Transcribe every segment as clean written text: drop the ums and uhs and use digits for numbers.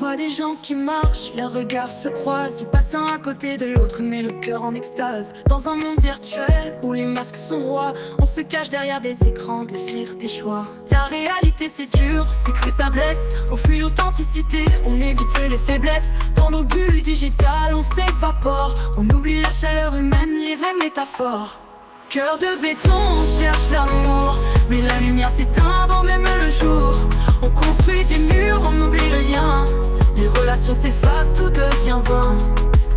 voit des gens qui marchent, leurs regards se croisent, ils passent l'un à côté de l'autre, mais le cœur en extase. Dans un monde virtuel où les masques sont rois, on se cache derrière des écrans, des filtres, des choix. La réalité c'est dur, c'est cru, ça blesse. On fuit l'authenticité, on évite les faiblesses. Dans nos bulles digitales, on s'évapore. On oublie la chaleur humaine, les vraies métaphores. Cœur de béton, on cherche l'amour, mais la lumière s'éteint avant même le jour. On construit des murs, on oublie le lien. Les relations s'effacent, tout devient vain.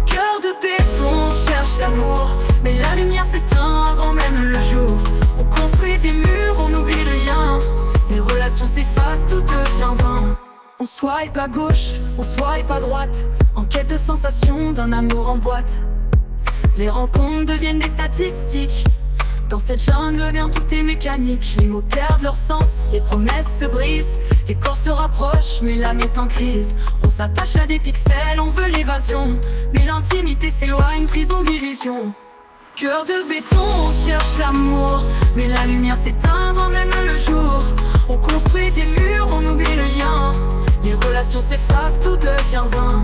Cœur de béton, on cherche l'amour, mais la lumière s'éteint avant même le jour. On construit des murs, on oublie le lien. Les relations s'effacent, tout devient vain. On swipe à gauche, on swipe à droite, en quête de sensations, d'un amour en boîte. Les rencontres deviennent des statistiques. Dans cette jungle, bien tout est mécanique. Les mots perdent leur sens, les promesses se brisent. Les corps se rapprochent, mais l'âme est en crise. On s'attache à des pixels, on veut l'évasion, mais l'intimité s'éloigne, prison d'illusion. Cœur de béton, on cherche l'amour, mais la lumière s'éteint avant même le jour. On construit des murs, on oublie le lien. Les relations s'effacent, tout devient vain.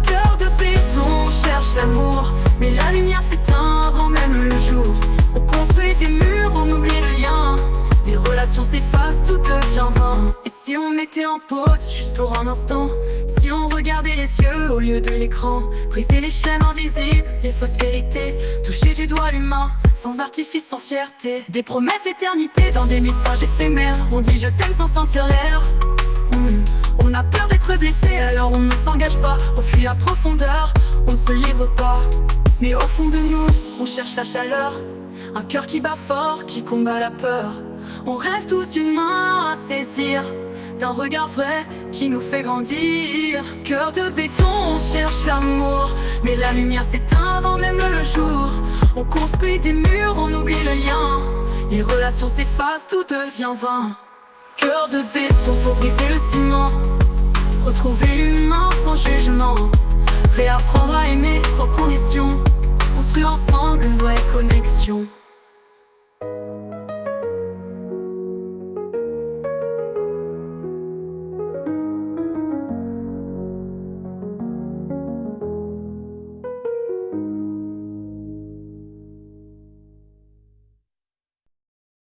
Cœur de béton, on cherche l'amour, mais la lumière s'éteint avant même le jour. On construit des murs, on oublie le lien. Les relations s'effacent, tout devient vain. Et si on mettait en pause, juste pour un instant? Si on regardait les yeux au lieu de l'écran? Briser les chaînes invisibles, les fausses vérités, toucher du doigt l'humain, sans artifice, sans fierté. Des promesses d'éternité dans des messages éphémères. On dit je t'aime sans sentir l'air. On a peur d'être blessé, alors on ne s'engage pas. On fuit la profondeur, on ne se livre pas. Mais au fond de nous, on cherche la chaleur. Un cœur qui bat fort, qui combat la peur. On rêve tous d'une main à saisir, d'un regard vrai qui nous fait grandir. Cœur de béton, on cherche l'amour, mais la lumière s'éteint avant même le jour. On construit des murs, on oublie le lien. Les relations s'effacent, tout devient vain. Cœur de béton, faut briser le ciment, retrouver l'humain sans jugement. Réapprendre à aimer sans condition, construire ensemble une vraie connexion.